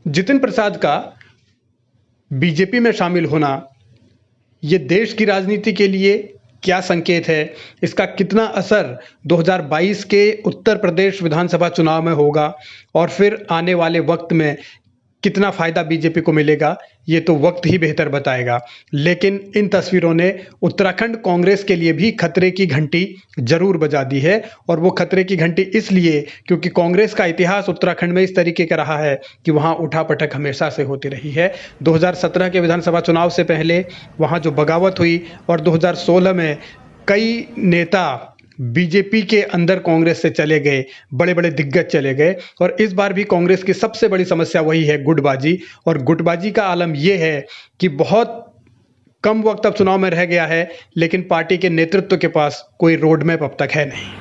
जितिन प्रसाद का बीजेपी में शामिल होना ये देश की राजनीति के लिए क्या संकेत है, इसका कितना असर 2022 के उत्तर प्रदेश विधानसभा चुनाव में होगा और फिर आने वाले वक्त में कितना फायदा बीजेपी को मिलेगा, ये तो वक्त ही बेहतर बताएगा। लेकिन इन तस्वीरों ने उत्तराखंड कांग्रेस के लिए भी खतरे की घंटी जरूर बजा दी है। और वो खतरे की घंटी इसलिए क्योंकि कांग्रेस का इतिहास उत्तराखंड में इस तरीके का रहा है कि वहाँ उठापटक हमेशा से होती रही है। 2017 के विधानसभा चुनाव से पहले वहाँ जो बगावत हुई और 2016 में कई नेता बीजेपी के अंदर कांग्रेस से चले गए, बड़े बड़े दिग्गज चले गए। और इस बार भी कांग्रेस की सबसे बड़ी समस्या वही है, गुटबाजी। और गुटबाजी का आलम यह है कि बहुत कम वक्त अब चुनाव में रह गया है, लेकिन पार्टी के नेतृत्व के पास कोई रोड मैप अब तक है नहीं।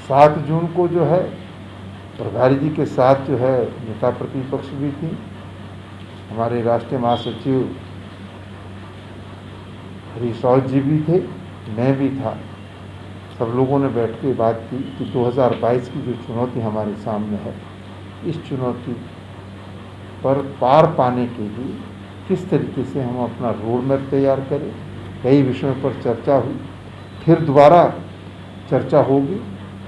7 जून को जो है प्रभारी जी के साथ जो है नेता प्रतिपक्ष भी थी, हमारे राष्ट्रीय महासचिव हरीश रावत जी भी थे, मैं भी था। सब लोगों ने बैठ के बात की कि 2022 की जो चुनौती हमारे सामने है, इस चुनौती पर पार पाने के लिए किस तरीके से हम अपना रोड मैप तैयार करें। कई विषयों पर चर्चा हुई, फिर दोबारा चर्चा होगी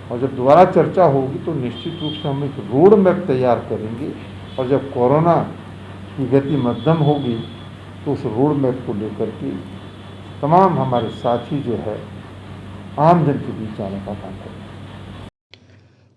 और जब दोबारा चर्चा होगी तो निश्चित रूप से हम एक रोड मैप तैयार करेंगे। और जब कोरोना की गति मध्यम होगी तो उस रोड मैप को लेकर के तमाम हमारे साथी जो है आम जन के बीच आने का काम करें।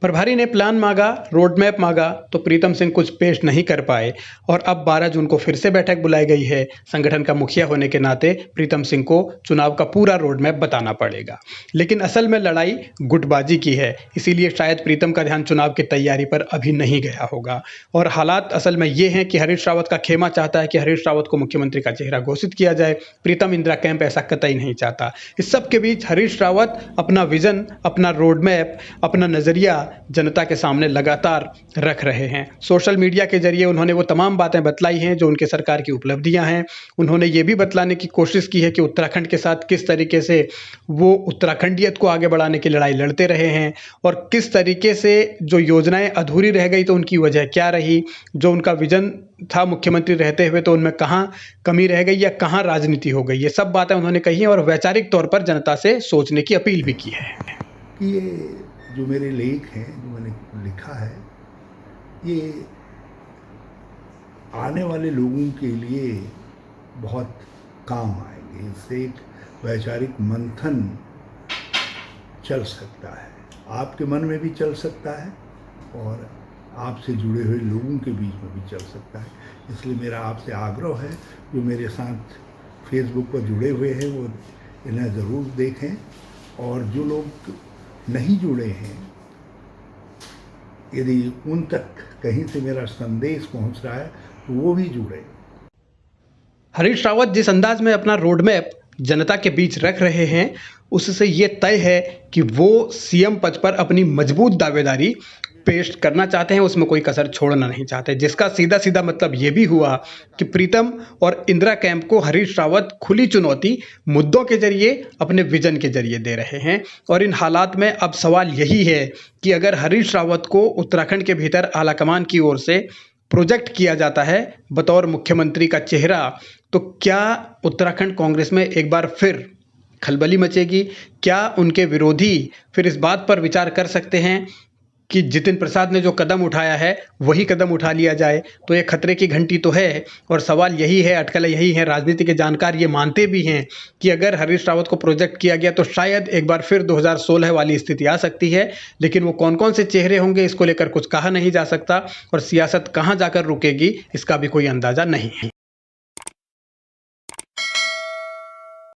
प्रभारी ने प्लान मांगा, रोड मैप मांगा, तो प्रीतम सिंह कुछ पेश नहीं कर पाए और अब 12 जून को फिर से बैठक बुलाई गई है। संगठन का मुखिया होने के नाते प्रीतम सिंह को चुनाव का पूरा रोड मैप बताना पड़ेगा। लेकिन असल में लड़ाई गुटबाजी की है, इसीलिए शायद प्रीतम का ध्यान चुनाव की तैयारी पर अभी नहीं गया होगा। और हालात असल में ये हैं कि हरीश रावत का खेमा चाहता है कि हरीश रावत को मुख्यमंत्री का चेहरा घोषित किया जाए। प्रीतम इंदिरा कैंप ऐसा कतई नहीं चाहता। इस सब के बीच हरीश रावत अपना विजन, अपना रोड मैप, अपना नजरिया जनता के सामने लगातार रख रहे हैं। सोशल मीडिया के जरिए उन्होंने वो तमाम बातें बतलाई हैं जो उनके सरकार की उपलब्धियां हैं। उन्होंने ये भी बतलाने की कोशिश की है कि उत्तराखंड के साथ किस तरीके से वो उत्तराखंडियत को आगे बढ़ाने की लड़ाई लड़ते रहे हैं और किस तरीके से जो योजनाएं अधूरी रह गई तो उनकी वजह क्या रही, जो उनका विजन था मुख्यमंत्री रहते हुए तो उनमें कहाँ कमी रह गई या कहाँ राजनीति हो गई। ये सब बातें उन्होंने कही हैं और वैचारिक तौर पर जनता से सोचने की अपील भी की है कि ये जो मेरे लेख हैं, जो मैंने लिखा है, ये आने वाले लोगों के लिए बहुत काम आएंगे। इससे एक वैचारिक मंथन चल सकता है, आपके मन में भी चल सकता है और आपसे जुड़े हुए लोगों के बीच में भी चल सकता है। इसलिए मेरा आपसे आग्रह है, जो मेरे साथ फेसबुक पर जुड़े हुए हैं वो इन्हें ज़रूर देखें और जो लोग नहीं जुड़े हैं, यदि उन तक कहीं से मेरा संदेश पहुंच रहा है तो वो भी जुड़े। हरीश रावत जिस अंदाज में अपना रोड मैप जनता के बीच रख रहे हैं, उससे ये तय है कि वो सीएम पद पर अपनी मजबूत दावेदारी पेश करना चाहते हैं, उसमें कोई कसर छोड़ना नहीं चाहते। जिसका सीधा सीधा मतलब ये भी हुआ कि प्रीतम और इंदिरा कैंप को हरीश रावत खुली चुनौती मुद्दों के जरिए, अपने विजन के जरिए दे रहे हैं। और इन हालात में अब सवाल यही है कि अगर हरीश रावत को उत्तराखंड के भीतर आलाकमान की ओर से प्रोजेक्ट किया जाता है बतौर मुख्यमंत्री का चेहरा, तो क्या उत्तराखंड कांग्रेस में एक बार फिर खलबली मचेगी? क्या उनके विरोधी फिर इस बात पर विचार कर सकते हैं कि जितिन प्रसाद ने जो कदम उठाया है वही कदम उठा लिया जाए? तो ये खतरे की घंटी तो है। और सवाल यही है, अटकलें यही है। राजनीति के जानकार ये मानते भी हैं कि अगर हरीश रावत को प्रोजेक्ट किया गया तो शायद एक बार फिर 2016 वाली स्थिति आ सकती है। लेकिन वो कौन कौन से चेहरे होंगे इसको लेकर कुछ कहा नहीं जा सकता और सियासत कहाँ जाकर रुकेगी इसका भी कोई अंदाजा नहीं है।